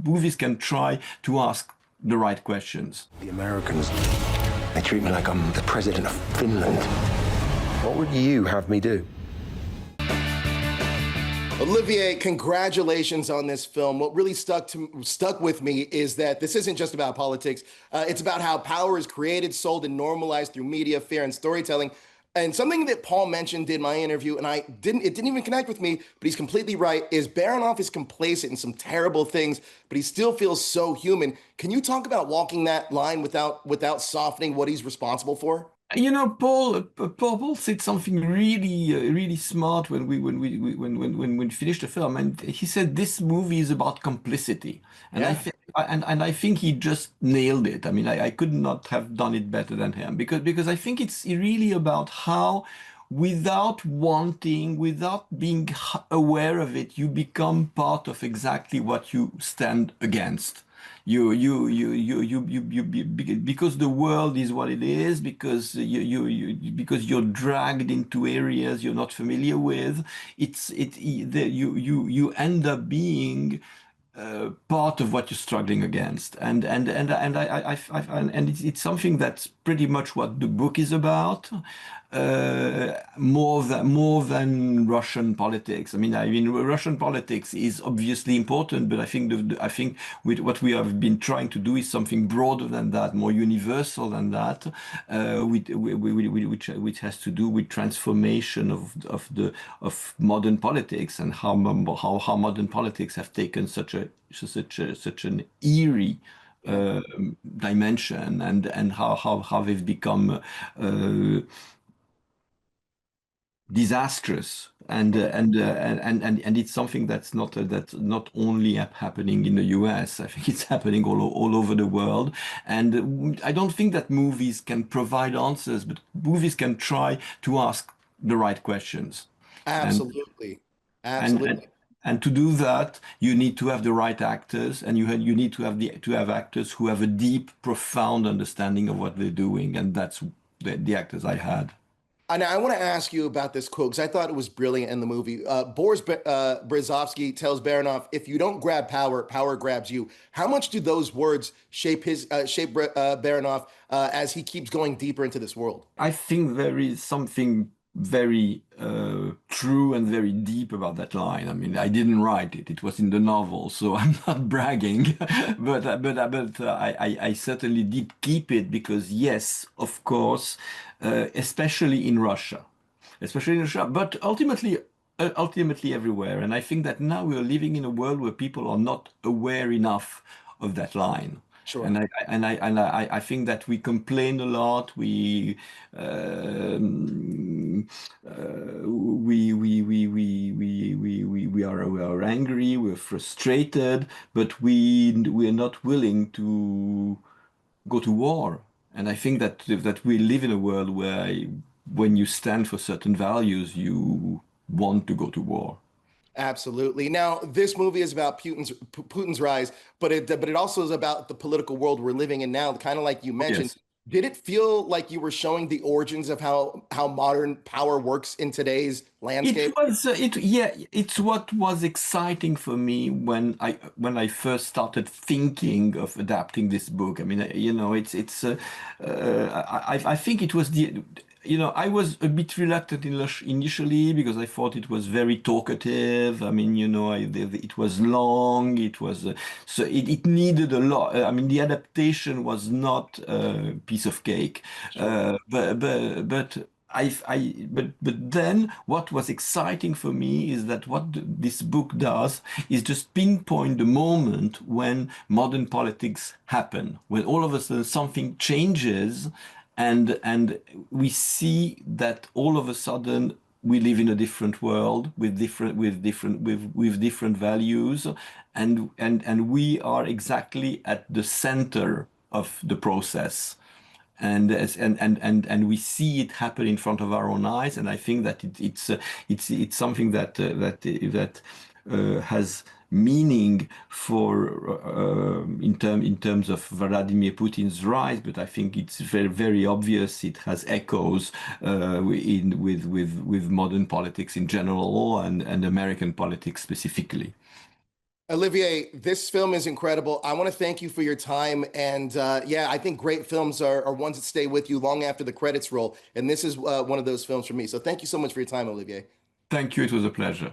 movies can try to ask the right questions. The Americans, they treat me like I'm the president of Finland. What would you have me do? Olivier, congratulations on this film. What really stuck with me is that this isn't just about politics. It's about how power is created, sold, and normalized through media, fear, and storytelling. And something that Paul mentioned in my interview, and it didn't even connect with me, but he's completely right, is Baranov is complacent in some terrible things, but he still feels so human. Can you talk about walking that line without softening what he's responsible for? You know, Paul said something really smart when we finished the film, and he said this movie is about complicity, and Yeah. I think he just nailed it. I mean, I could not have done it better than him because I think it's really about how, without wanting, without being aware of it, you become part of exactly what you stand against. Because the world is what it is, because because you're dragged into areas you're not familiar with. You end up being part of what you're struggling against, and it's something that's pretty much what the book is about, more than Russian politics. I mean, Russian politics is obviously important, but I think with what we have been trying to do is something broader than that, more universal than that, which has to do with transformation of modern politics, and how modern politics have taken such an eerie dimension, and how they've become disastrous, and it's something that's not only happening in the US. I think it's happening all over the world, and I don't think that movies can provide answers, but movies can try to ask the right questions. and Absolutely. and and, Absolutely. and to do that, you need to have the right actors, and you need to have actors who have a deep, profound understanding of what they're doing, and that's the actors I had. And I want to ask you about this quote because I thought it was brilliant in the movie. Berezovsky tells Baranov, "If you don't grab power, power grabs you." How much do those words shape Baranov as he keeps going deeper into this world? I think there is something very true and very deep about that line. I mean, I didn't write it; it was in the novel, so I'm not bragging. But I certainly did keep it because, yes, of course, especially in Russia, but ultimately everywhere. And I think that now we are living in a world where people are not aware enough of that line. Sure. And I think that we complain a lot. We are angry. We're frustrated, but we are not willing to go to war. And I think that we live in a world where, when you stand for certain values, you want to go to war. Absolutely. Now, this movie is about Putin's rise, but it also is about the political world we're living in now. Kind of like you mentioned, Yes. did it feel like you were showing the origins of how modern power works in today's It landscape? was yeah, it's what was exciting for me when I first started thinking of adapting this book. I mean, I think it was I was a bit reluctant initially because I thought it was very talkative. I mean, it was long. It was it needed a lot. I mean, the adaptation was not a piece of cake, Sure. but then what was exciting for me is that what this book does is just pinpoint the moment when modern politics happen, when all of a sudden something changes, and we see that all of a sudden we live in a different world with different values, and we are exactly at the center of the process, and we see it happen in front of our own eyes. And I think that it's something that has meaning for in terms of Vladimir Putin's rise, but I think it's very obvious it has echoes with modern politics in general, and American politics specifically. Olivier, this film is incredible. I want to thank you for your time. And yeah, I think great films are ones that stay with you long after the credits roll. And this is one of those films for me. So thank you so much for your time, Olivier. Thank you. It was a pleasure.